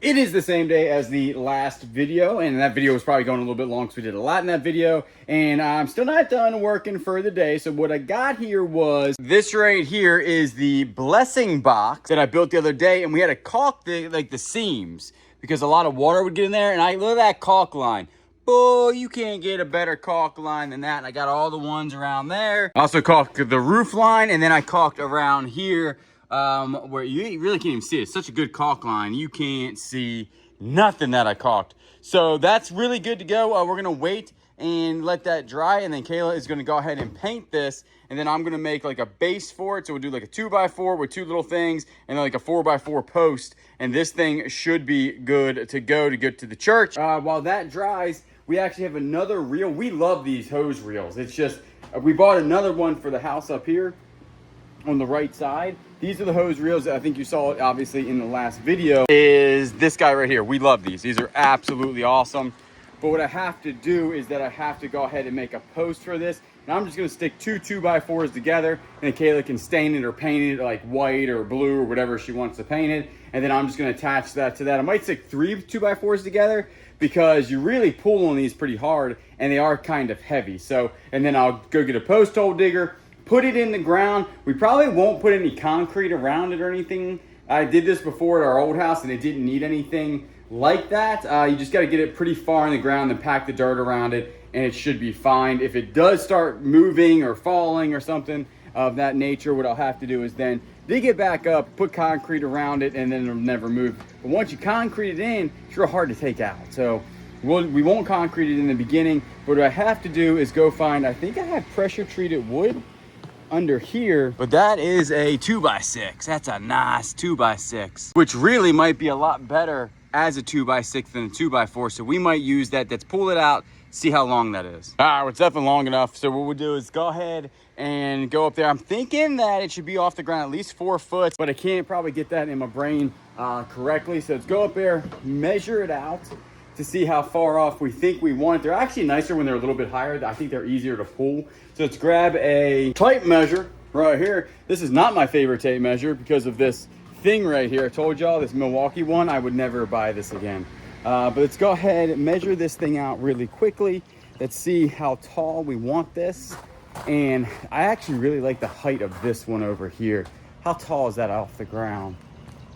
It is the same day as the last video, and that video was probably going a little bit long because we did a lot in that video, and I'm still not done working for the day. So what I got here was this right here is the blessing box that I built the other day, and we had to caulk the seams because a lot of water would get in there. And I look at that caulk line. Boy, you can't get a better caulk line than that. And I got all the ones around there. I also caulked the roof line, and then I caulked around here where you really can't even see it. It's such a good caulk line. You can't see nothing that I caulked. So that's really good to go. We're gonna wait and let that dry, and then Kayla is gonna go ahead and paint this, and then I'm gonna make like a base for it. So we'll do like a 2x4 with two little things, and then like a 4x4 post, and this thing should be good to go to the church. While that dries, we actually have another reel. We love these hose reels. It's just, we bought another one for the house up here on the right side. These are the hose reels. I think you saw it obviously in the last video. Is this guy right here. We love these. These are absolutely awesome. But what I have to do is that I have to go ahead and make a post for this. And I'm just gonna stick two 2x4s together, and then Kayla can stain it or paint it like white or blue or whatever she wants to paint it. And then I'm just gonna attach that to that. I might stick three 2x4s together because you really pull on these pretty hard and they are kind of heavy. So, and then I'll go get a post hole digger, put it in the ground. We probably won't put any concrete around it or anything. I did this before at our old house and it didn't need anything like that. You just got to get it pretty far in the ground and pack the dirt around it, and it should be fine. If it does start moving or falling or something of that nature, what I'll have to do is then dig it back up, put concrete around it, and then it'll never move. But once you concrete it in, it's real hard to take out. So we won't concrete it in the beginning. But what I have to do is go find, I think I have pressure treated wood under here, but that is a 2x6. That's a nice 2x6, which really might be a lot better as a 2x6 than a 2x4. So we might use that. Let's pull it out, see how long that is. All right, well, it's definitely long enough. So what we'll do is go ahead and go up there. I'm thinking that it should be off the ground at least 4 foot, but I can't probably get that in my brain correctly. So let's go up there, measure it out to see how far off we think we want. They're actually nicer when they're a little bit higher. I think they're easier to pull. So let's grab a tape measure right here. This is not my favorite tape measure because of this thing right here. I told y'all, this Milwaukee one, I would never buy this again. But let's go ahead and measure this thing out really quickly. Let's see how tall we want this. And I actually really like the height of this one over here. How tall is that off the ground?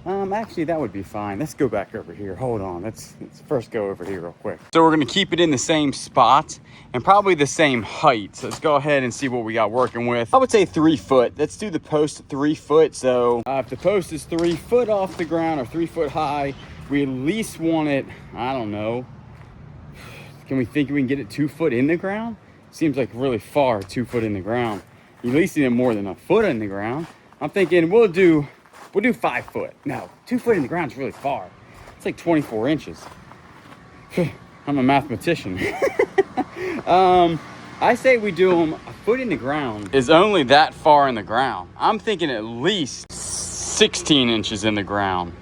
Actually, that would be fine. Let's go back over here. Hold on. Let's first go over here real quick. So we're going to keep it in the same spot and probably the same height. So let's go ahead and see what we got working with. I would say 3 foot. Let's do the post 3 foot. So if the post is 3 foot off the ground or 3 foot high, we at least want it, I don't know. Can we think we can get it 2 foot in the ground? Seems like really far, 2 foot in the ground. You at least need it more than a foot in the ground. I'm thinking we'll do 5 foot. No, 2 foot in the ground is really far. It's like 24 inches. I'm a mathematician. I say we do them a foot in the ground. Is only that far in the ground. I'm thinking at least 16 inches in the ground.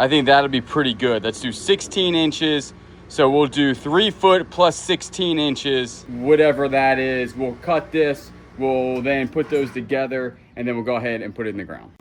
I think that'll be pretty good. Let's do 16 inches. So we'll do 3 foot plus 16 inches, whatever that is. We'll cut this. We'll then put those together, and then we'll go ahead and put it in the ground.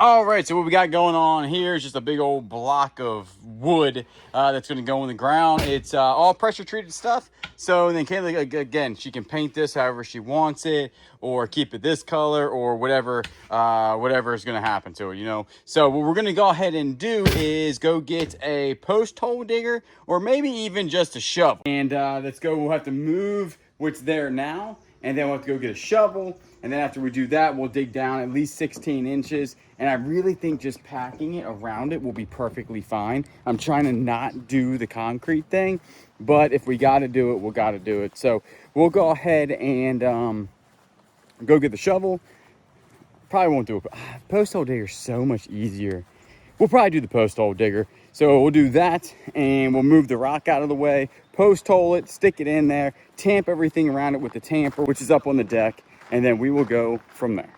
All right, so what we got going on here is just a big old block of wood that's going to go in the ground. It's all pressure treated stuff. So then Kayla, again, she can paint this however she wants it, or keep it this color, or whatever is going to happen to it, you know. So what we're going to go ahead and do is go get a post hole digger, or maybe even just a shovel. And we'll have to move what's there now, and then we'll have to go get a shovel. And then after we do that, we'll dig down at least 16 inches. And I really think just packing it around it will be perfectly fine. I'm trying to not do the concrete thing but if we got to do it, we'll got to do it. So we'll go ahead and go get the shovel. Probably won't do it. Post hole digger is so much easier. We'll probably do the post hole digger. So we'll do that, and we'll move the rock out of the way, post hole it, stick it in there, tamp everything around it with the tamper, which is up on the deck, and then we will go from there.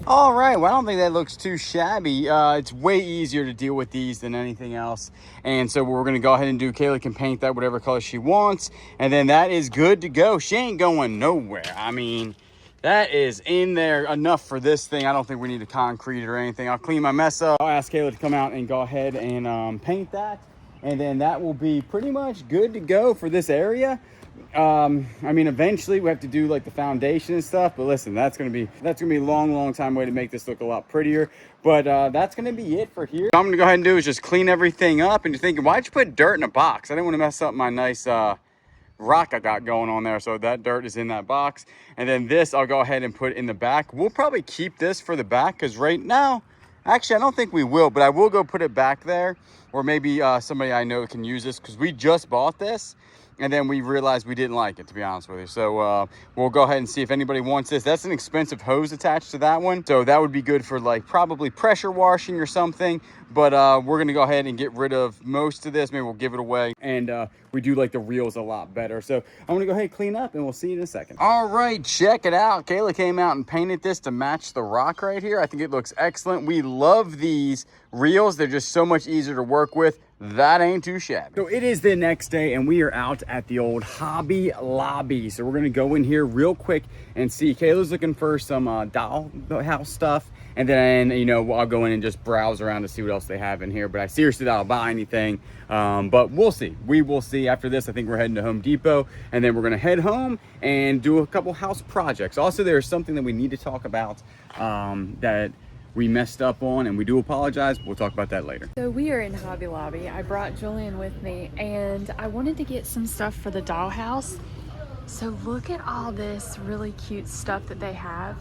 All right, well, I don't think that looks too shabby. It's way easier to deal with these than anything else. And so we're gonna go ahead and do, Kayla can paint that whatever color she wants. And then that is good to go. She ain't going nowhere. I mean, that is in there enough for this thing. I don't think we need to concrete it or anything. I'll clean my mess up. I'll ask Kayla to come out and go ahead and paint that. And then that will be pretty much good to go for this area. I mean, eventually we have to do like the foundation and stuff, but listen, that's gonna be a long time way to make this look a lot prettier. But that's gonna be it for here. What I'm gonna go ahead and do is just clean everything up. And you're thinking, why'd you put dirt in a box? I didn't want to mess up my nice rock I got going on there, so that dirt is in that box. And then this I'll go ahead and put in the back. We'll probably keep this for the back, because right now, actually I don't think we will, but I will go put it back there, or maybe somebody I know can use this, because we just bought this and then we realized we didn't like it, to be honest with you. So we'll go ahead and see if anybody wants this. That's an expensive hose attached to that one, so that would be good for like probably pressure washing or something. But we're gonna go ahead and get rid of most of this. Maybe we'll give it away, and we do like the reels a lot better. So I'm gonna go ahead and clean up, and we'll see you in a second. All right, check it out. Kayla came out and painted this to match the rock right here. I think it looks excellent. We love these reels. They're just so much easier to work with. That ain't too shabby. So it is the next day, and we are out at the old Hobby Lobby. So we're gonna go in here real quick and see. Kayla's looking for some dollhouse stuff, and then, you know, I'll go in and just browse around to see what else they have in here. But I seriously doubt I'll buy anything. But we'll see. We will see. After this, I think we're heading to Home Depot, and then we're gonna head home and do a couple house projects. Also, there's something that we need to talk about that we messed up on, and we do apologize. We'll talk about that later. So we are in Hobby Lobby. I brought Julian with me, and I wanted to get some stuff for the dollhouse. So look at all this really cute stuff that they have.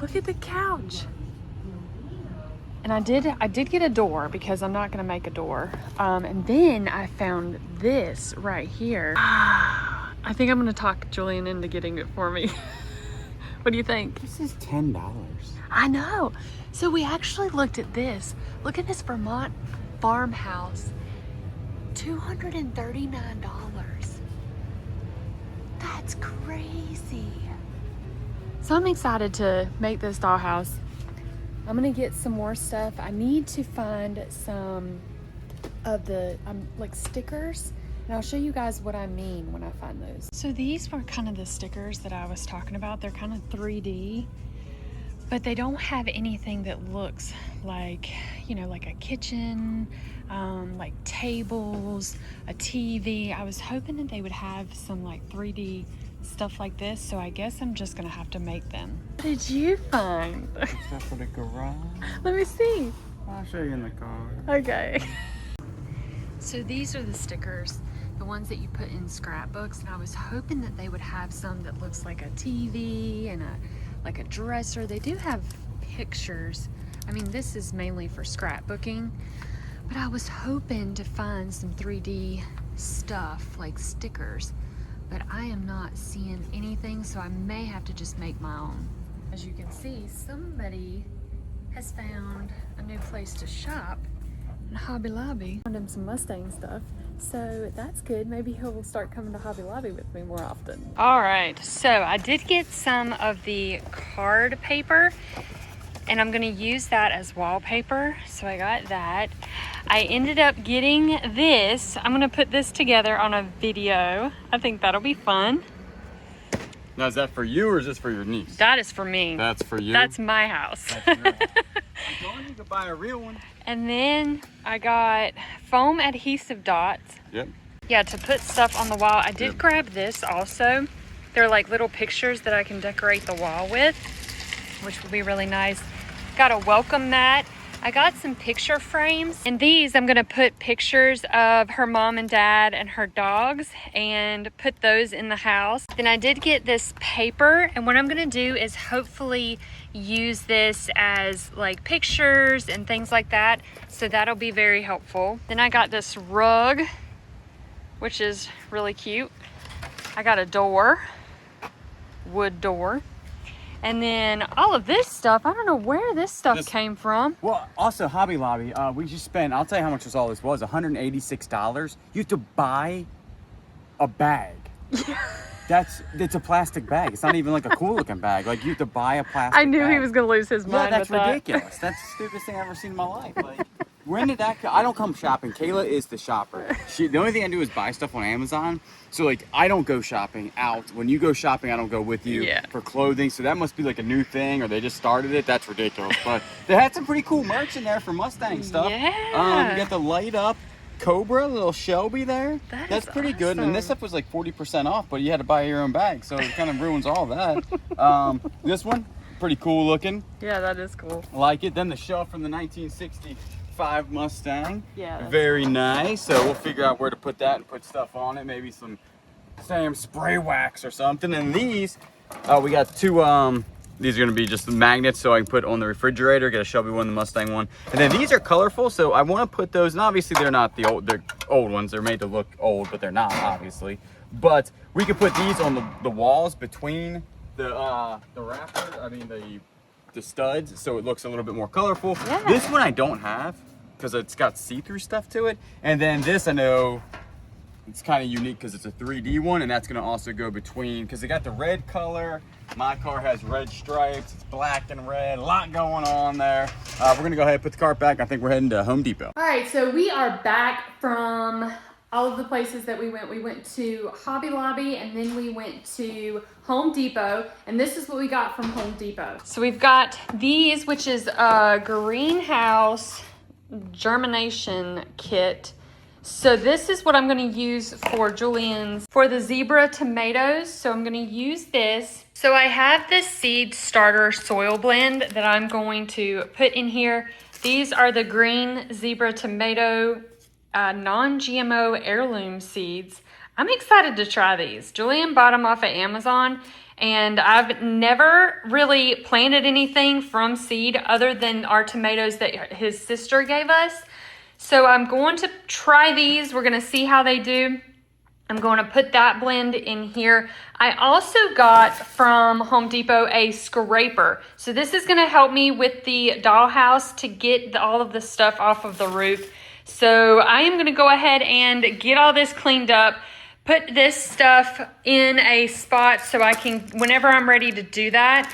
Look at the couch. And I did get a door, because I'm not gonna make a door. And then I found this right here. I think I'm gonna talk Julian into getting it for me. What do you think? This is $10. I know. So we actually looked at this. Look at this Vermont farmhouse. $239. That's crazy. So I'm excited to make this dollhouse. I'm gonna get some more stuff. I need to find some of the like stickers, and I'll show you guys what I mean when I find those. So these were kind of the stickers that I was talking about. They're kind of 3D, but they don't have anything that looks like, you know, like a kitchen, like tables, a TV. I was hoping that they would have some like 3D stuff like this, so I guess I'm just gonna have to make them. What did you find? Stuff for the garage. Let me see. I'll show you in the car. Okay. So these are the stickers the ones that you put in scrapbooks, and I was hoping that they would have some that looks like a TV and like a dresser. They do have pictures. I mean, this is mainly for scrapbooking, but I was hoping to find some 3D stuff like stickers, but I am not seeing anything, so I may have to just make my own. As you can see, somebody has found a new place to shop in Hobby Lobby. Found him some Mustang stuff, so that's good. Maybe he'll start coming to Hobby Lobby with me more often. All right, so I did get some of the card paper, and I'm gonna use that as wallpaper, so I got that. I ended up getting this. I'm gonna put this together on a video. I think that'll be fun. Now, is that for you or is this for your niece? That is for me. That's for you? That's my house. That's your house. You could buy a real one. And then I got foam adhesive dots. Yep. Yeah, to put stuff on the wall. I did grab this also. They're like little pictures that I can decorate the wall with, which will be really nice. Got a welcome mat. I got some picture frames, and these I'm gonna put pictures of her mom and dad and her dogs and put those in the house. Then I did get this paper, and what I'm gonna do is hopefully use this as like pictures and things like that. So that'll be very helpful. Then I got this rug, which is really cute. I got a door, wood door. And then all of this stuff, I don't know where this stuff came from. Well, also Hobby Lobby, we just spent, I'll tell you how much all this was, $186. You have to buy a bag. It's a plastic bag. It's not even like a cool looking bag. Like, you have to buy a plastic bag. I knew he was gonna lose his mind. Yeah, that's with that. ridiculous. That's the stupidest thing I've ever seen in my life. Like, when did that I don't come shopping. Kayla is the shopper. The only thing I do is buy stuff on Amazon. So like, I don't go shopping out. When you go shopping, I don't go with you for clothing. So that must be like a new thing, or they just started it. That's ridiculous. But they had some pretty cool merch in there for Mustang stuff. Yeah. You got the light up Cobra, little Shelby there. That's pretty good. And this stuff was like 40% off, but you had to buy your own bag. So it kind of ruins all that. This one, pretty cool looking. Yeah, that is cool. I like it. Then the shelf from the 1965 Mustang. Yeah. Very nice. So we'll figure out where to put that and put stuff on it. Maybe some Sam spray wax or something. And these, we got two, these are gonna be just the magnets so I can put on the refrigerator. Get a Shelby one, the Mustang one. And then these are colorful, so I wanna put those, and obviously they're not they're old ones. They're made to look old, but they're not, obviously. But we could put these on the walls between the the studs, so it looks a little bit more colorful. Yeah. This one I don't have, because it's got see-through stuff to it. And then this, I know, it's kind of unique because it's a 3D one, and that's gonna also go between, because they got the red color. My car has red stripes, it's black and red, a lot going on there. We're gonna go ahead and put the cart back. I think we're heading to Home Depot. All right, so we are back from all of the places that we went. We went to Hobby Lobby, and then we went to Home Depot, and this is what we got from Home Depot. So we've got these, which is a greenhouse germination kit. So this is what I'm gonna use for Julian's, for the zebra tomatoes. So I'm gonna use this. So I have this seed starter soil blend that I'm going to put in here. These are the green zebra tomato non-GMO heirloom seeds. I'm excited to try these. Julian bought them off of Amazon, and I've never really planted anything from seed other than our tomatoes that his sister gave us. So I'm going to try these. We're gonna see how they do. I'm going to put that blend in here. I also got from Home Depot a scraper. So this is gonna help me with the dollhouse to get all of the stuff off of the roof. So I am gonna go ahead and get all this cleaned up, put this stuff in a spot so I can, whenever I'm ready to do that,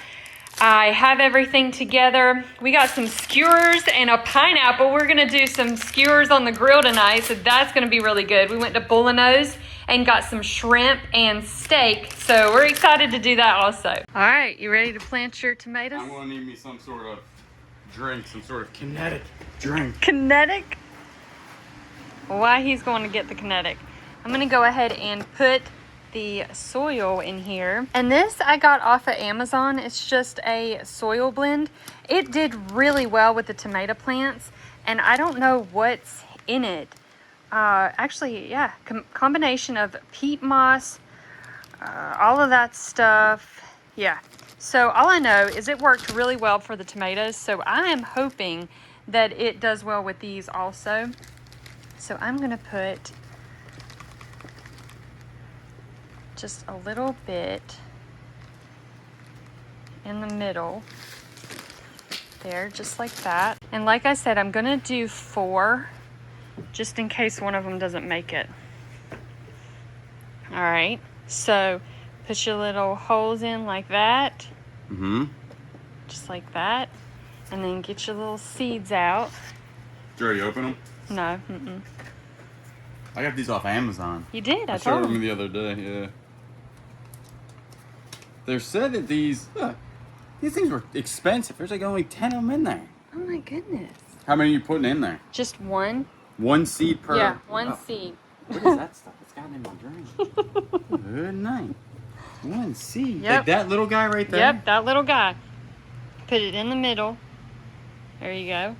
I have everything together. We got some skewers and a pineapple. We're gonna do some skewers on the grill tonight, so that's gonna be really good. We went to Bolognese and got some shrimp and steak, so we're excited to do that also. All right, you ready to plant your tomatoes? I'm gonna need me some sort of drink, some sort of kinetic drink. Kinetic? Why he's going to get the kinetic. I'm gonna go ahead and put the soil in here. And this I got off of Amazon. It's just a soil blend. It did really well with the tomato plants, and I don't know what's in it, Actually, yeah, combination of peat moss, all of that stuff. Yeah. So all I know is it worked really well for the tomatoes. So I am hoping that it does well with these also. So I'm going to put just a little bit in the middle there, just like that. And like I said, I'm going to do 4 just in case one of them doesn't make it. All right. So put your little holes in like that. Just like that. And then get your little seeds out. Did you already open them? No. I got these off Amazon. You did? I showed told them the other day, yeah. They said that these things were expensive. There's like only 10 of them in there. Oh my goodness. How many are you putting in there? Just one? One seed per? Yeah, one seed. What is that stuff? It's got in my drink. Good night. One seed. Yep. Like that little guy right there? Yep, that little guy. Put it in the middle. There you go.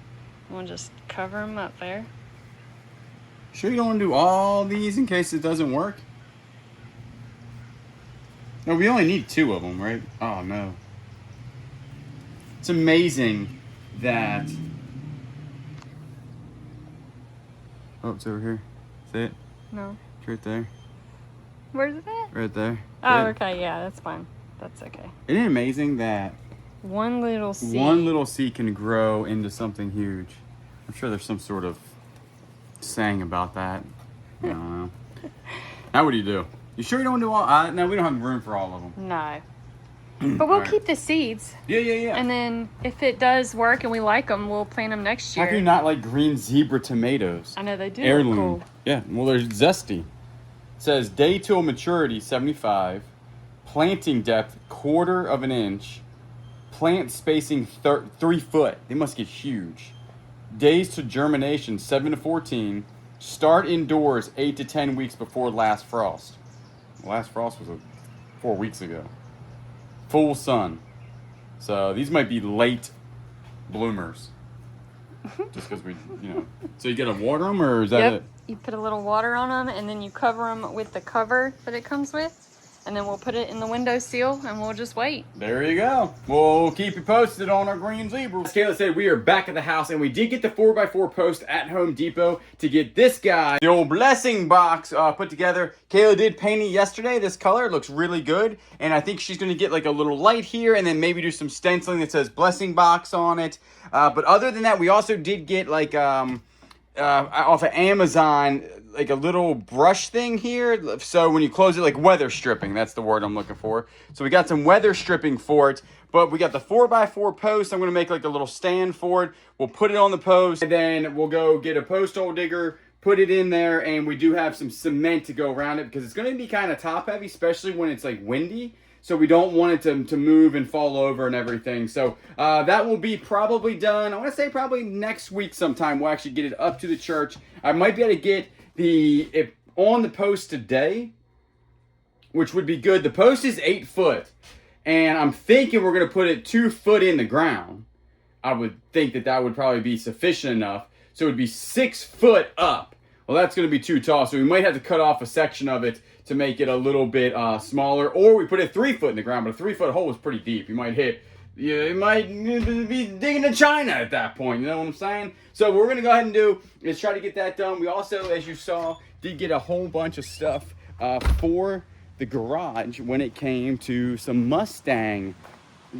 We'll just cover them up there. Sure you don't want to do all these in case it doesn't work? No, we only need 2 of them, right? Oh, no. It's amazing that... Oh, it's over here. See it? No. It's right there. Where's it at? Right there. Oh, See it? okay. Yeah, that's fine. That's okay. Isn't it amazing that One little seed. one little seed can grow into something huge? I'm sure there's some sort of saying about that. I don't know. Now what do? You sure you don't want to do all? No, we don't have room for all of them. No. But we'll Alright. keep the seeds. Yeah. And then if it does work and we like them, we'll plant them next How year. can you not like green zebra tomatoes? I know they do. look Heirloom. Cool. Yeah, well, they're zesty. It says day till maturity 75, planting depth 1/4 of an inch, plant spacing 3 foot. They must get huge. Days to germination 7 to 14. Start indoors 8 to 10 weeks before last frost. Last frost was 4 weeks ago. Full sun. So these might be late bloomers. Just because we, So you gotta water them, or is that Yep. it? You put a little water on them and then you cover them with the cover that it comes with. And then we'll put it in the windowsill and we'll just wait. There you go. We'll keep you posted on our green zebras. As Kayla said, we are back at the house and we did get the 4x4 post at Home Depot to get this guy, the old blessing box, put together. Kayla did paint it yesterday. This color looks really good. And I think she's going to get like a little light here and then maybe do some stenciling that says blessing box on it. But other than that, we also did get like, off of Amazon, like a little brush thing here. So when you close it, like weather stripping, that's the word I'm looking for. So we got some weather stripping for it, but we got the 4x4 post. I'm going to make like a little stand for it. We'll put it on the post and then we'll go get a post hole digger, put it in there. And we do have some cement to go around it because it's going to be kind of top heavy, especially when it's like windy. So we don't want it to move and fall over and everything. So that will be probably done. I want to say probably next week sometime. We'll actually get it up to the church. I might be able to get it on the post today, which would be good. The post is 8 foot. And I'm thinking we're going to put it 2 foot in the ground. I would think that would probably be sufficient enough. So it would be 6 foot up. Well, that's going to be too tall. So we might have to cut off a section of it to make it a little bit smaller, or we put it 3 foot in the ground, but a 3 foot hole is pretty deep. You might be digging to China at that point, you know what I'm saying? So what we're gonna go ahead and do is try to get that done. We also, as you saw, did get a whole bunch of stuff for the garage when it came to some Mustang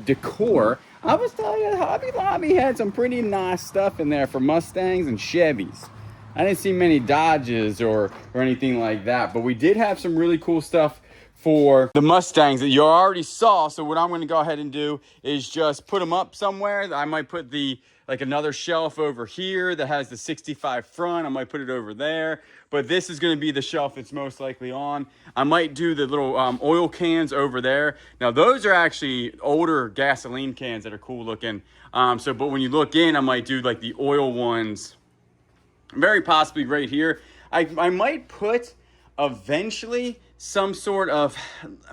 decor. I was telling you, Hobby Lobby had some pretty nice stuff in there for Mustangs and Chevys. I didn't see many Dodges or anything like that, but we did have some really cool stuff for the Mustangs that you already saw. So what I'm going to go ahead and do is just put them up somewhere. I might put another shelf over here that has the 65 front. I might put it over there, but this is going to be the shelf it's most likely on. I might do the little oil cans over there. Now those are actually older gasoline cans that are cool looking. But when you look in, I might do like the oil ones. Very possibly right here. I might put eventually some sort of,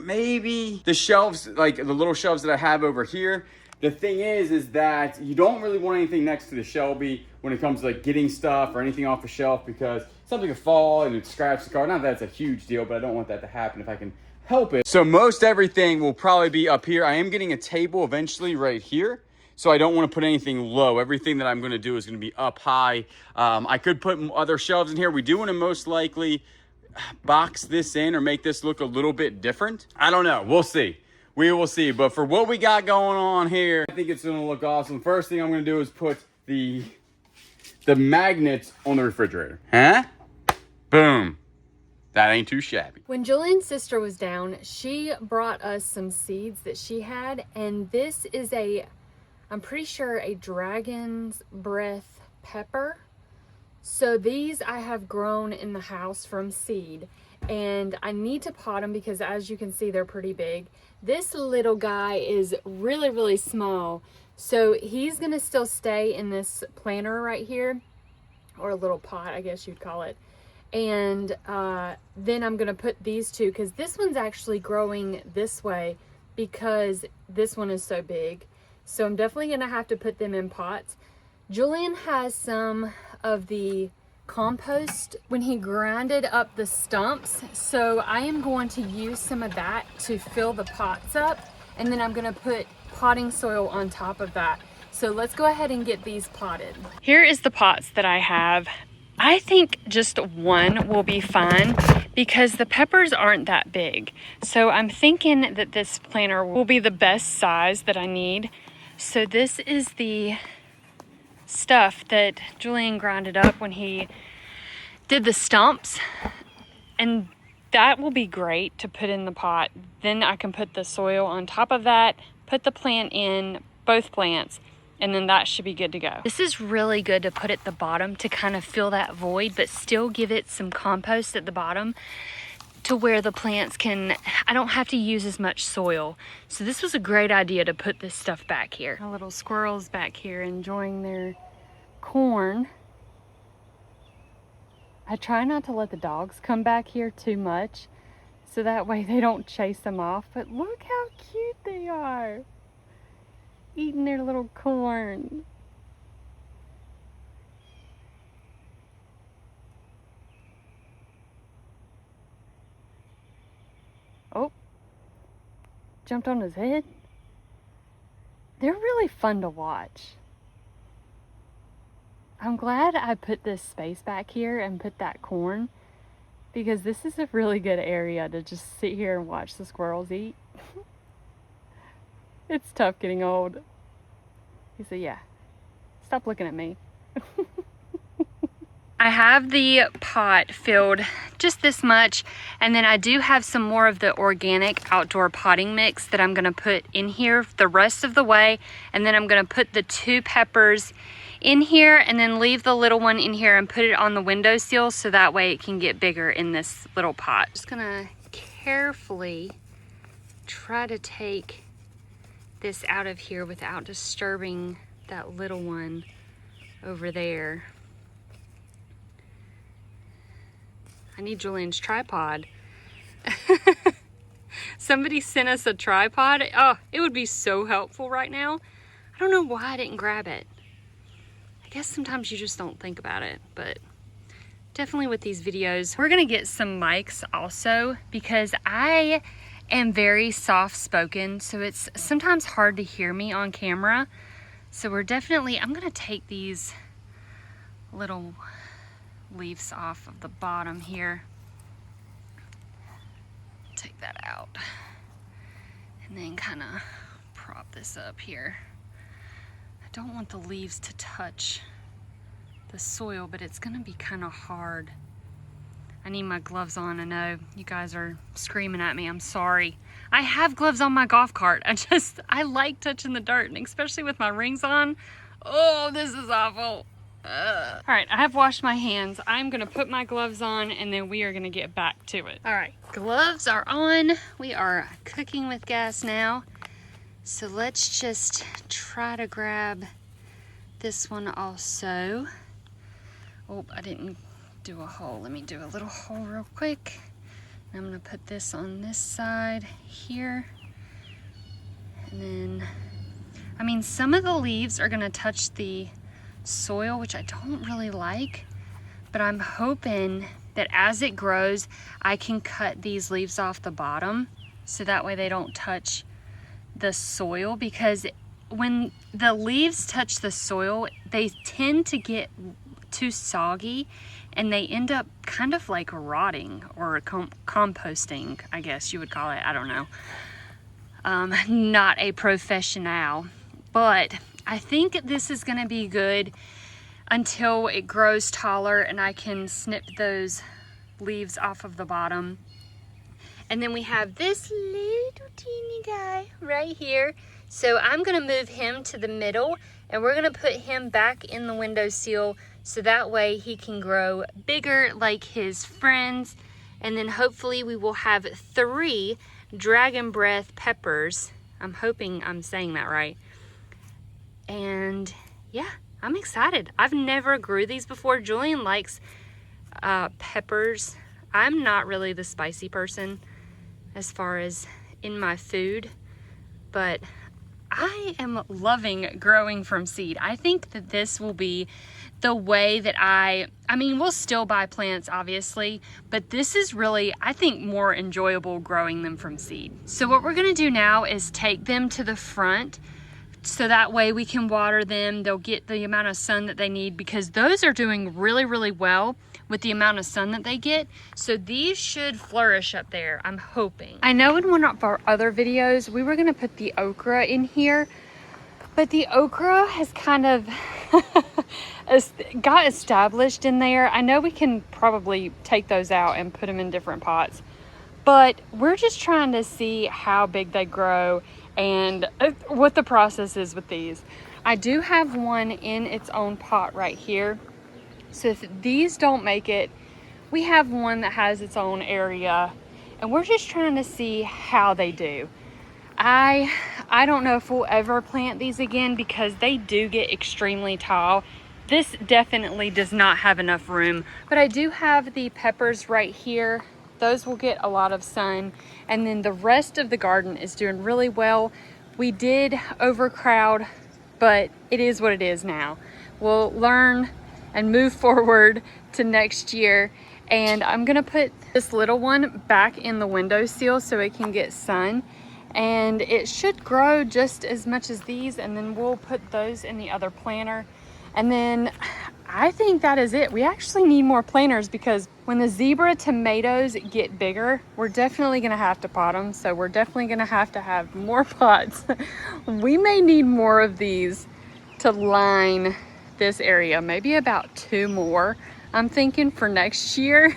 maybe the shelves, like the little shelves that I have over here, the thing is that you don't really want anything next to the Shelby when it comes to like getting stuff or anything off the shelf, because something could fall and it'd scratch the car. Not that it's a huge deal, but I don't want that to happen if I can help it. So most everything will probably be up here. I am getting a table eventually right here, so I don't want to put anything low. Everything that I'm going to do is going to be up high. I could put other shelves in here. We do want to most likely box this in or make this look a little bit different. I don't know. We'll see. We will see. But for what we got going on here, I think it's going to look awesome. First thing I'm going to do is put the magnets on the refrigerator. Huh? Boom. That ain't too shabby. When Julian's sister was down, she brought us some seeds that she had, and this is I'm pretty sure a dragon's breath pepper. So these I have grown in the house from seed, and I need to pot them because, as you can see, they're pretty big. This little guy is really, really small, so he's gonna still stay in this planter right here, or a little pot, I guess you'd call it. And then I'm gonna put these two, because this one's actually growing this way because this one is so big. So I'm definitely gonna have to put them in pots. Julian has some of the compost when he grinded up the stumps, so I am going to use some of that to fill the pots up, and then I'm gonna put potting soil on top of that. So let's go ahead and get these potted. Here is the pots that I have. I think just one will be fine because the peppers aren't that big. So I'm thinking that this planter will be the best size that I need. So this is the stuff that Julian grinded up when he did the stumps, and that will be great to put in the pot. Then I can put the soil on top of that, put the plant in, both plants, and then that should be good to go. This is really good to put at the bottom to kind of fill that void, but still give it some compost at the bottom to where the plants I don't have to use as much soil. So this was a great idea to put this stuff back here. Our little squirrels back here enjoying their corn. I try not to let the dogs come back here too much, so that way they don't chase them off, but look how cute they are, eating their little corn. Oh, jumped on his head. They're really fun to watch. I'm glad I put this space back here and put that corn, because this is a really good area to just sit here and watch the squirrels eat. It's tough getting old. He said, yeah, stop looking at me. I have the pot filled just this much, and then I do have some more of the organic outdoor potting mix that I'm gonna put in here the rest of the way, and then I'm gonna put the 2 peppers in here and then leave the little one in here and put it on the windowsill so that way it can get bigger in this little pot. Just gonna carefully try to take this out of here without disturbing that little one over there. I need Julian's tripod. Somebody sent us a tripod. Oh, it would be so helpful right now. I don't know why I didn't grab it. I guess sometimes you just don't think about it, but definitely with these videos. We're gonna get some mics also because I am very soft-spoken, so it's sometimes hard to hear me on camera. So I'm gonna take these little leaves off of the bottom here. Take that out. And then kind of prop this up here. I don't want the leaves to touch the soil, but it's gonna be kind of hard. I need my gloves on. I know you guys are screaming at me. I'm sorry. I have gloves on my golf cart. I like touching the dirt, and especially with my rings on. Oh, this is awful. All right, I have washed my hands. I'm gonna put my gloves on and then we are gonna get back to it. All right, gloves are on. We are cooking with gas now. So let's just try to grab this one also. Oh, I didn't do a hole. Let me do a little hole real quick. I'm gonna put this on this side here. And then I mean, some of the leaves are gonna touch the soil, which I don't really like, but I'm hoping that as it grows, I can cut these leaves off the bottom so that way they don't touch the soil, because when the leaves touch the soil, they tend to get too soggy and they end up kind of like rotting or composting, I guess you would call it. I don't know. Not a professional, but I think this is gonna be good until it grows taller and I can snip those leaves off of the bottom. And then we have this little teeny guy right here. So I'm gonna move him to the middle and we're gonna put him back in the windowsill so that way he can grow bigger like his friends. And then hopefully we will have 3 dragon breath peppers. I'm hoping I'm saying that right. And yeah, I'm excited. I've never grew these before. Julian likes peppers. I'm not really the spicy person as far as in my food, but I am loving growing from seed. I think that this will be the way that I mean, we'll still buy plants obviously, but this is really, I think, more enjoyable growing them from seed. So what we're gonna do now is take them to the front so that way we can water them. They'll get the amount of sun that they need because those are doing really, really well with the amount of sun that they get. So these should flourish up there, I'm hoping. I know in one of our other videos, we were gonna put the okra in here, but the okra has kind of got established in there. I know we can probably take those out and put them in different pots, but we're just trying to see how big they grow and what the process is with these. I do have one in its own pot right here. So if these don't make it, we have one that has its own area and we're just trying to see how they do. I don't know if we'll ever plant these again because they do get extremely tall. This definitely does not have enough room, but I do have the peppers right here. Those will get a lot of sun. And then the rest of the garden is doing really well. We did overcrowd, but it is what it is now. We'll learn and move forward to next year. And I'm gonna put this little one back in the windowsill so it can get sun. And it should grow just as much as these, and then we'll put those in the other planter. And then I think that is it. We actually need more planters because when the zebra tomatoes get bigger, we're definitely gonna have to pot them. So we're definitely gonna have more pots. We may need more of these to line this area, maybe about 2 more. I'm thinking for next year.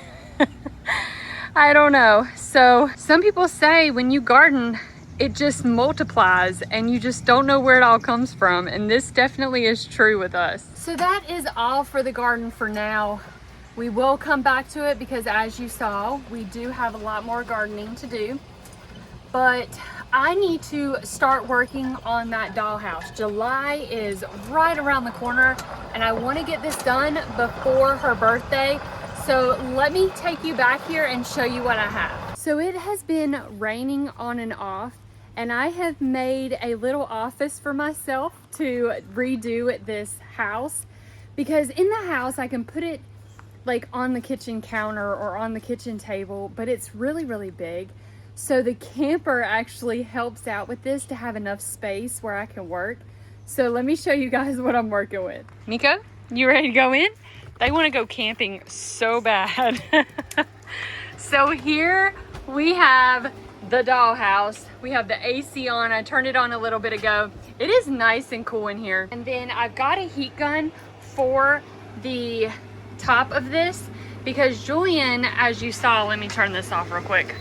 I don't know. So some people say when you garden, it just multiplies and you just don't know where it all comes from. And this definitely is true with us. So that is all for the garden for now. We will come back to it because as you saw, we do have a lot more gardening to do. But I need to start working on that dollhouse. July is right around the corner and I want to get this done before her birthday. So let me take you back here and show you what I have. So it has been raining on and off, and I have made a little office for myself to redo this house, because in the house I can put it like on the kitchen counter or on the kitchen table, but it's really, really big. So the camper actually helps out with this to have enough space where I can work. So let me show you guys what I'm working with. Nico, you ready to go in? They want to go camping so bad. So here we have the dollhouse. We have the AC on. I turned it on a little bit ago. It is nice and cool in here. And then I've got a heat gun for the top of this because Julian, as you saw, let me turn this off real quick.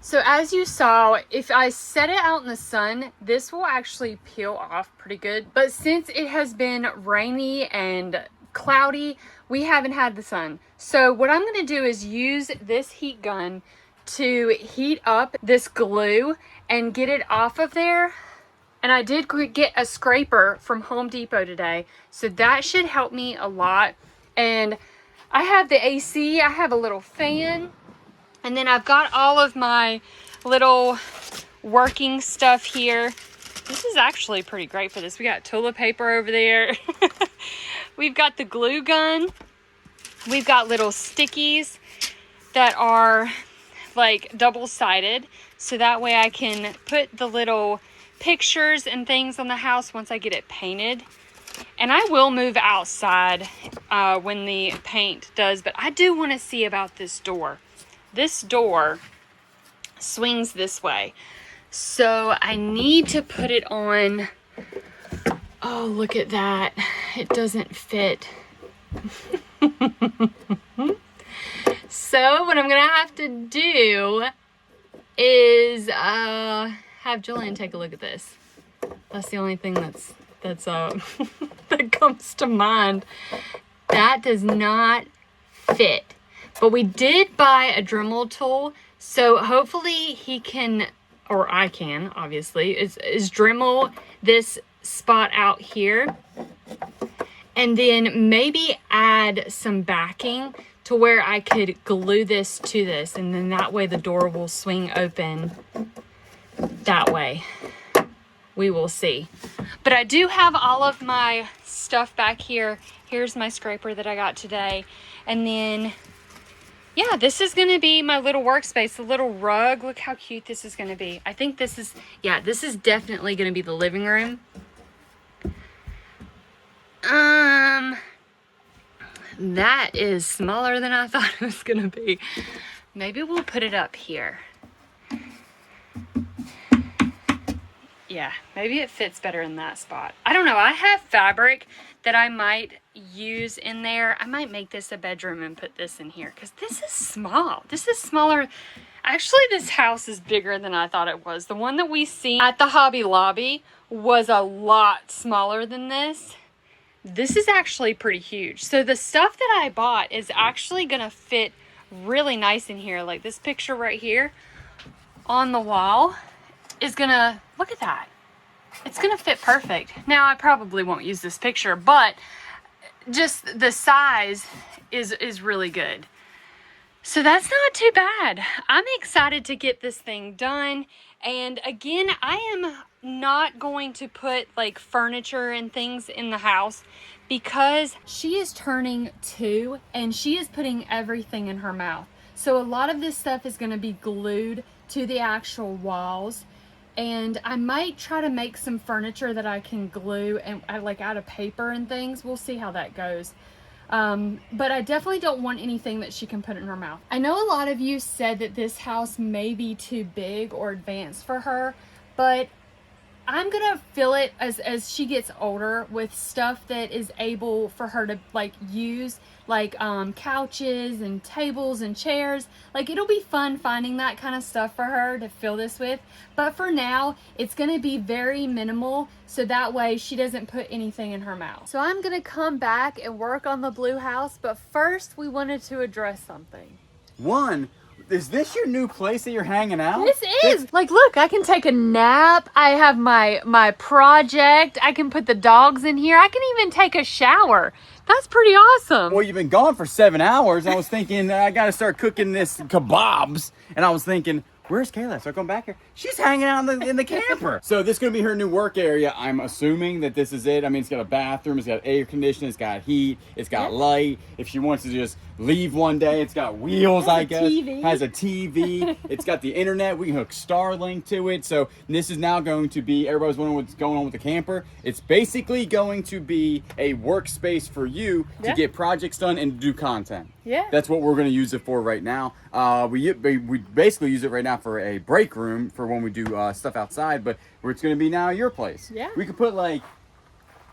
So as you saw, if I set it out in the sun, this will actually peel off pretty good. But since it has been rainy and cloudy, we haven't had the sun. So what I'm gonna do is use this heat gun to heat up this glue and get it off of there. And I did get a scraper from Home Depot today, so that should help me a lot. And I have the AC, I have a little fan, and then I've got all of my little working stuff here. This is actually pretty great for this. We got toilet paper over there. We've got the glue gun. We've got little stickies that are like double-sided. So that way I can put the little pictures and things on the house once I get it painted. And I will move outside when the paint does, but I do want to see about this door. This door swings this way. So I need to put it on. Oh, look at that. It doesn't fit. So what I'm going to have to do is have Julian take a look at this. That's the only thing that's that comes to mind. That does not fit. But we did buy a Dremel tool, so hopefully he can, or I can, obviously, is Dremel this spot out here, and then maybe add some backing to where I could glue this to this, and then that way the door will swing open that way. We will see. But I do have all of my stuff back here. Here's my scraper that I got today. And then, yeah, this is gonna be my little workspace, the little rug. Look how cute this is gonna be. I think this is, yeah, this is definitely gonna be the living room. That is smaller than I thought it was gonna be. Maybe we'll put it up here. Yeah, maybe it fits better in that spot. I don't know. I have fabric that I might use in there. I might make this a bedroom and put this in here because this is small. This is smaller. Actually, this house is bigger than I thought it was. The one that we seen at the Hobby Lobby was a lot smaller than this. This is actually pretty huge. So the stuff that I bought is actually going to fit really nice in here. Like this picture right here on the wall is gonna, look at that. It's gonna fit perfect. Now I probably won't use this picture, but just the size is really good. So that's not too bad. I'm excited to get this thing done. And again, I am not going to put like furniture and things in the house because she is turning 2 and she is putting everything in her mouth. So a lot of this stuff is gonna be glued to the actual walls. And I might try to make some furniture that I can glue and like out of paper and things. We'll see how that goes. But I definitely don't want anything that she can put in her mouth. I know a lot of you said that this house may be too big or advanced for her, but I'm gonna fill it as she gets older with stuff that is able for her to like use, like couches and tables and chairs. Like it'll be fun finding that kind of stuff for her to fill this with. But for now, it's gonna be very minimal, so that way she doesn't put anything in her mouth. So I'm gonna come back and work on the blue house, but first we wanted to address something. One, is this your new place that you're hanging out? This is. Like, look, I can take a nap. I have my project. I can put the dogs in here. I can even take a shower. That's pretty awesome. Well, you've been gone for 7 hours. I was thinking I got to start cooking this kebabs. And I was thinking, where's Kayla? So I come back here. She's hanging out in the camper. So this is going to be her new work area. I'm assuming that this is it. I mean, it's got a bathroom. It's got air conditioning. It's got heat. It's got light. If she wants to just leave one day, it's got wheels, I guess. Has a TV. It's got the internet. We can hook Starlink to it. So this is now going to be, everybody's wondering what's going on with the camper. It's basically going to be a workspace for you to get projects done and do content. Yeah. That's what we're going to use it for right now. We basically use it right now for a break room for when we do stuff outside, but it's going to be now your place. Yeah. We could put like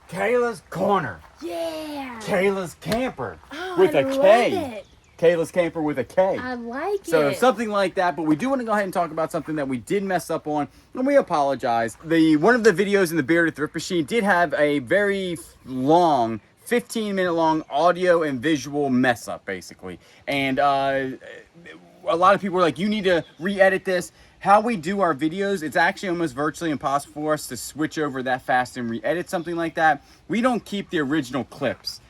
Kayla's corner. Yeah. Kayla's camper Oh, with I a love K. it. Kayla's camper with a K. I like So it. something like that, but we do want to go ahead and talk about something that we did mess up on, and we apologize. One of the videos in the Bearded Thrift Machine did have a very long, 15-minute long audio and visual mess up, basically. And a lot of people were like, you need to re-edit this. How we do our videos, it's actually almost virtually impossible for us to switch over that fast and re-edit something like that. We don't keep the original clips.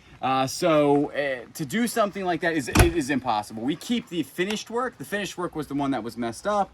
So to do something like that is impossible. We keep the finished work. The finished work was the one that was messed up.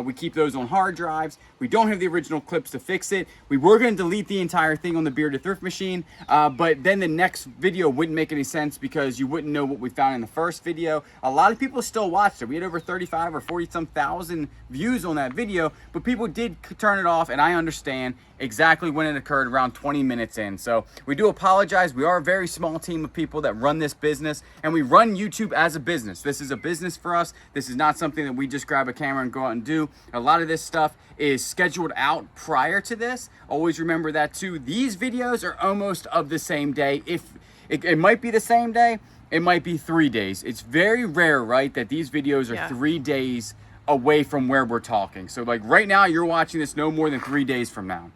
We keep those on hard drives. We don't have the original clips to fix it. We were going to delete the entire thing on the Bearded Thrift Machine, but then the next video wouldn't make any sense because you wouldn't know what we found in the first video. A lot of people still watched it. We had over 35 or 40 some thousand views on that video, but people did turn it off, and I understand exactly when it occurred, around 20 minutes in. So we do apologize. We are a very small team of people that run this business, and we run YouTube as a business. This is a business for us. This is not something that we just grab a camera and go out and do. A lot of this stuff is scheduled out prior to this. Always remember that too. These videos are almost of the same day. If it might be the same day, it might be 3 days. It's very rare, right, that these videos are 3 days away from where we're talking. So like right now, you're watching this no more than 3 days from now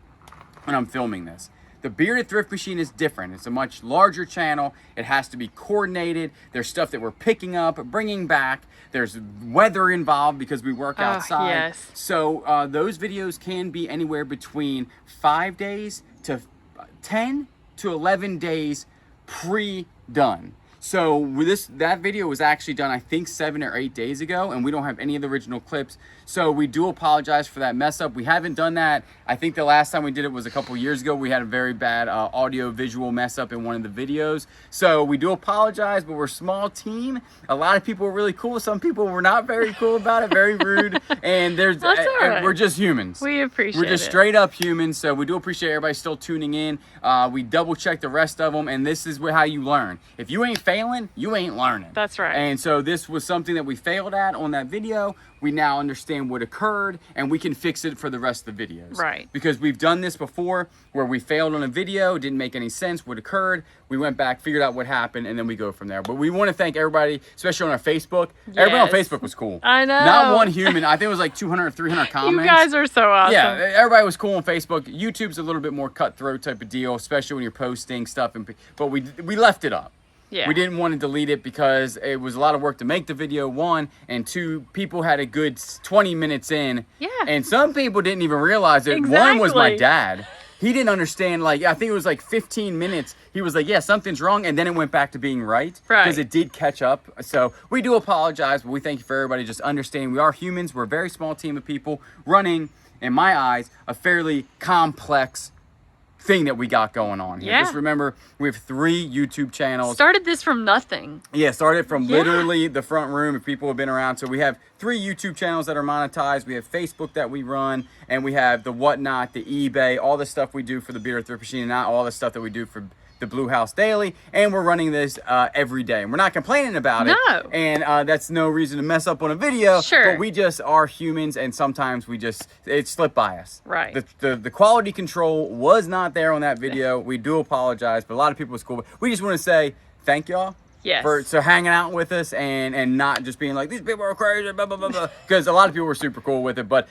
when I'm filming this. The Bearded Thrift Machine is different. It's a much larger channel. It has to be coordinated. There's stuff that we're picking up, bringing back. There's weather involved because we work outside. Yes. So those videos can be anywhere between 5 days to 10 to 11 days pre-done. So with that video was actually done, I think 7 or 8 days ago, and we don't have any of the original clips. So we do apologize for that mess up. We haven't done that. I think the last time we did it was a couple years ago. We had a very bad audio visual mess up in one of the videos. So we do apologize, but we're a small team. A lot of people were really cool. Some people were not very cool about it, very rude. And That's all right. we're just humans. We appreciate it. We're just straight up humans. So we do appreciate everybody still tuning in. We double check the rest of them, and this is how you learn. If you ain't failing, you ain't learning. That's right. And so this was something that we failed at on that video. We now understand what occurred, and we can fix it for the rest of the videos. Right. Because we've done this before where we failed on a video, didn't make any sense what occurred. We went back, figured out what happened, and then we go from there. But we want to thank everybody, especially on our Facebook. Yes. Everybody on Facebook was cool. I know. Not one human. I think it was like 200 or 300 comments. You guys are so awesome. Yeah, everybody was cool on Facebook. YouTube's a little bit more cutthroat type of deal, especially when you're posting stuff. But we left it up. Yeah. We didn't want to delete it because it was a lot of work to make the video, one, and two, people had a good 20 minutes in. Yeah. And some people didn't even realize it. Exactly. One was my dad. He didn't understand, like, I think it was like 15 minutes. He was like, yeah, something's wrong. And then it went back to being right. Right. Because it did catch up. So we do apologize, but we thank you for everybody just understanding. We are humans. We're a very small team of people running, in my eyes, a fairly complex thing that we got going on here. Yeah. Just remember, we have 3 YouTube channels. Started this from nothing. Yeah, started from literally the front room if people have been around. So we have 3 YouTube channels that are monetized. We have Facebook that we run, and we have the Whatnot, the eBay, all the stuff we do for the Bearded Thrift Machine, and not all the stuff that we do for the Blue House Daily. And we're running this every day. And we're not complaining about it. No. And that's no reason to mess up on a video. Sure. But we just are humans, and sometimes it slipped by us. Right. The quality control was not there on that video. We do apologize, but a lot of people was cool. We just want to say thank y'all. Yes. For hanging out with us and not just being like, these people are crazy, blah, blah, blah, blah. Because a lot of people were super cool with it. But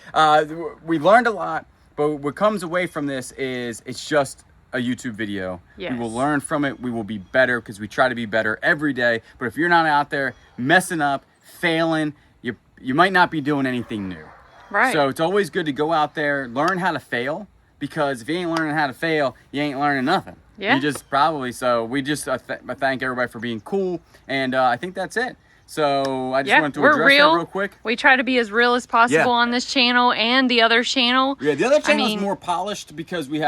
we learned a lot. But what comes away from this is it's just a YouTube video. Yes. We will learn from it. We will be better because we try to be better every day. But if you're not out there messing up, failing, you might not be doing anything new. Right. So it's always good to go out there, learn how to fail. Because if you ain't learning how to fail, you ain't learning nothing. Yeah. You just probably, so we just I thank everybody for being cool. And I think that's it. So I just wanted to address that real quick. We try to be as real as possible on this channel and the other channel. Yeah, the other channel is more polished because we're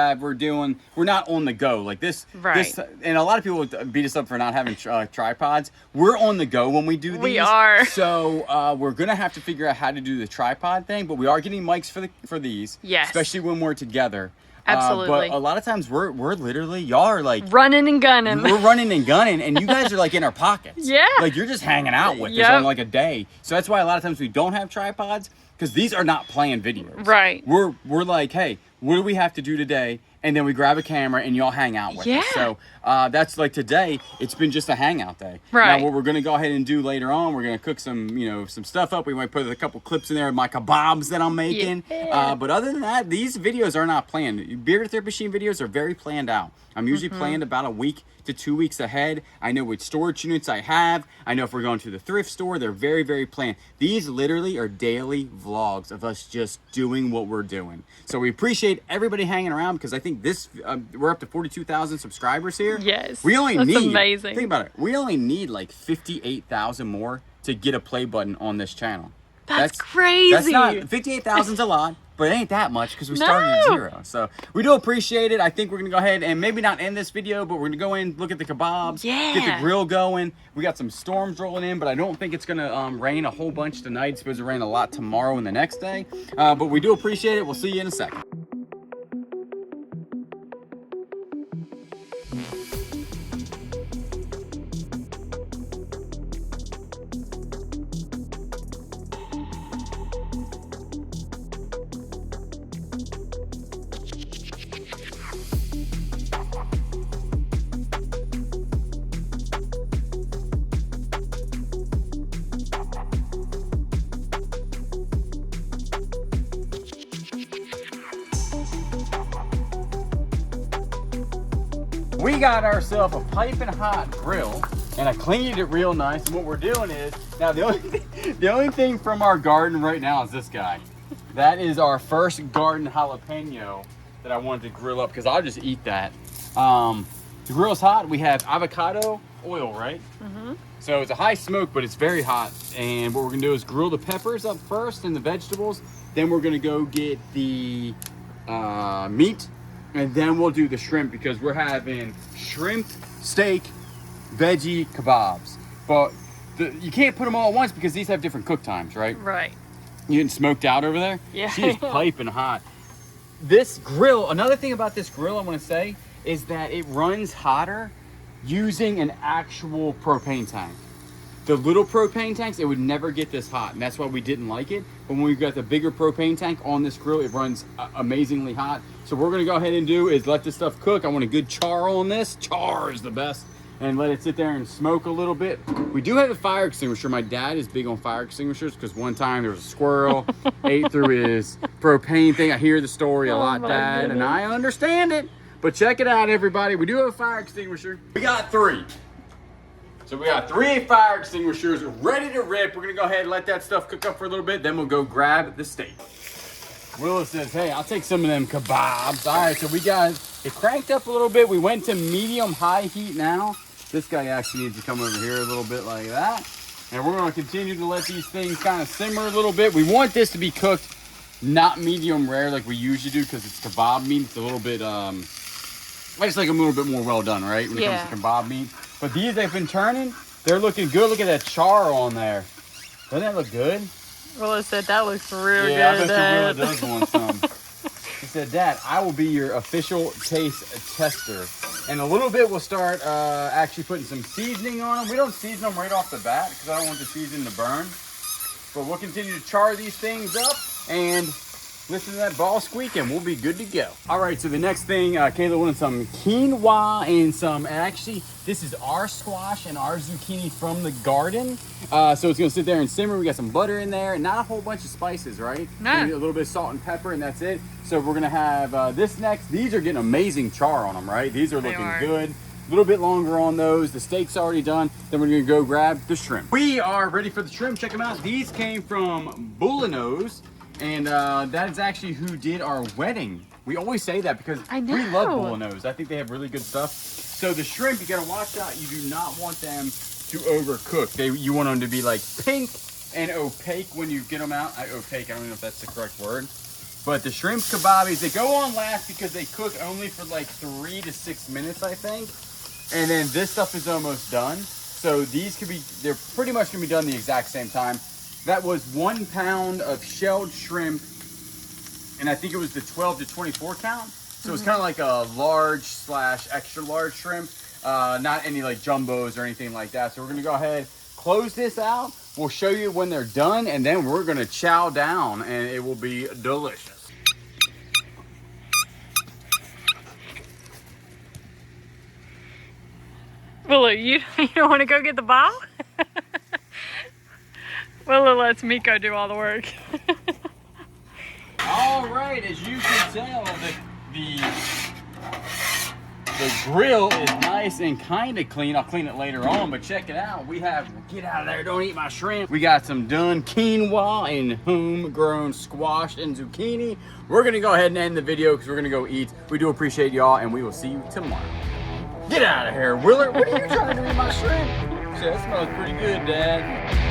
not on the go like this. Right. And a lot of people beat us up for not having tripods. We're on the go when we do these. We are. So we're gonna have to figure out how to do the tripod thing, but we are getting mics for these. Yes. Especially when we're together. Absolutely. But a lot of times we're literally, y'all are like running and gunning. We're running and gunning, and you guys are like in our pockets. Yeah. Like you're just hanging out with us on like a day. So that's why a lot of times we don't have tripods, because these are not playing videos. Right. We're like, hey, what do we have to do today? And then we grab a camera and y'all hang out with us. So that's like today, it's been just a hangout day. Right. Now what we're gonna go ahead and do later on, we're gonna cook some stuff up. We might put a couple clips in there of my kebabs that I'm making. Yeah. But other than that, these videos are not planned. Bearded Thrift Machine videos are very planned out. I'm usually planned about a week to 2 weeks ahead. I know which storage units I have. I know if we're going to the thrift store. They're very, very planned. These literally are daily vlogs of us just doing what we're doing. So we appreciate everybody hanging around, because I think we're up to 42,000 subscribers here. Yes. We only That's need, amazing. think about it, we only need like 58,000 more to get a play button on this channel. That's crazy. That's not, 58,000's a lot, but it ain't that much because we started at 0. So we do appreciate it. I think we're gonna go ahead and maybe not end this video, but we're gonna go in, look at the kebabs, get the grill going. We got some storms rolling in, but I don't think it's gonna rain a whole bunch tonight. It's supposed to rain a lot tomorrow and the next day. But we do appreciate it. We'll see you in a second. We got ourselves a piping hot grill, and I cleaned it real nice. And what we're doing is, now the only thing from our garden right now is this guy. That is our first garden jalapeno that I wanted to grill up because I'll just eat that. The grill's hot. We have avocado oil, right? Mm-hmm. So it's a high smoke, but it's very hot. And what we're gonna do is grill the peppers up first and the vegetables. Then we're gonna go get the meat. And then we'll do the shrimp because we're having shrimp, steak, veggie kebabs. But you can't put them all at once because these have different cook times, right? Right. You getting smoked out over there? Yeah. She's piping hot. This grill, another thing about this grill I want to say is that it runs hotter using an actual propane tank. The little propane tanks, it would never get this hot, and that's why we didn't like it. But when we've got the bigger propane tank on this grill, it runs amazingly hot. So what we're gonna go ahead and do is let this stuff cook. I want a good char on this. Char is the best. And let it sit there and smoke a little bit. We do have a fire extinguisher. My dad is big on fire extinguishers because one time there was a squirrel ate through his propane thing. I hear the story a lot, Dad, goodness. and I understand it. But check it out, everybody. We do have a fire extinguisher. We got 3. So we got 3 fire extinguishers ready to rip. We're gonna go ahead and let that stuff cook up for a little bit. Then we'll go grab the steak. Willis says, hey, I'll take some of them kebabs. All right, so we got it cranked up a little bit. We went to medium-high heat now. This guy actually needs to come over here a little bit like that. And we're gonna continue to let these things kind of simmer a little bit. We want this to be cooked not medium rare like we usually do because it's kebab meat. It's a little bit, I just like a little bit more well done, right? When it comes to kebab meat. But these they've been turning. They're looking good. Look at that char on there. Doesn't that look good? Willa said that looks real good. Yeah, I bet Willa does want some. He said, Dad, I will be your official taste tester. And a little bit we'll start actually putting some seasoning on them. We don't season them right off the bat because I don't want the seasoning to burn. But we'll continue to char these things up and listen to that ball squeak and we'll be good to go. All right, so the next thing, Kayla wanted some quinoa and some, and actually this is our squash and our zucchini from the garden. So it's gonna sit there and simmer. We got some butter in there and not a whole bunch of spices, right? No. Maybe a little bit of salt and pepper and that's it. So we're gonna have this next. These are getting amazing char on them, right? These are looking good. A little bit longer on those. The steak's already done. Then we're gonna go grab the shrimp. We are ready for the shrimp. Check them out. These came from Bullinos. And that is actually who did our wedding. We always say that because we love Bullinos. I think they have really good stuff. So the shrimp, you gotta watch out. You do not want them to overcook. You want them to be like pink and opaque when you get them out. Opaque, I don't know if that's the correct word. But the shrimp kebabis, they go on last because they cook only for like 3 to 6 minutes, I think. And then this stuff is almost done. So these could be, they're pretty much gonna be done the exact same time. That was 1 pound of shelled shrimp, and I think it was the 12 to 24 count. So it's kind of like a large / extra large shrimp, not any like jumbos or anything like that. So we're gonna go ahead, close this out. We'll show you when they're done, and then we're gonna chow down, and it will be delicious. Willa, you don't want to go get the ball? Willa lets Miko do all the work. All right, as you can tell, the grill is nice and kind of clean. I'll clean it later on, but check it out. We have, get out of there, don't eat my shrimp. We got some done quinoa and homegrown squash and zucchini. We're gonna go ahead and end the video because we're gonna go eat. We do appreciate y'all, and we will see you tomorrow. Get out of here, Willard. What are you trying to do with my shrimp? That smells pretty good, Dad.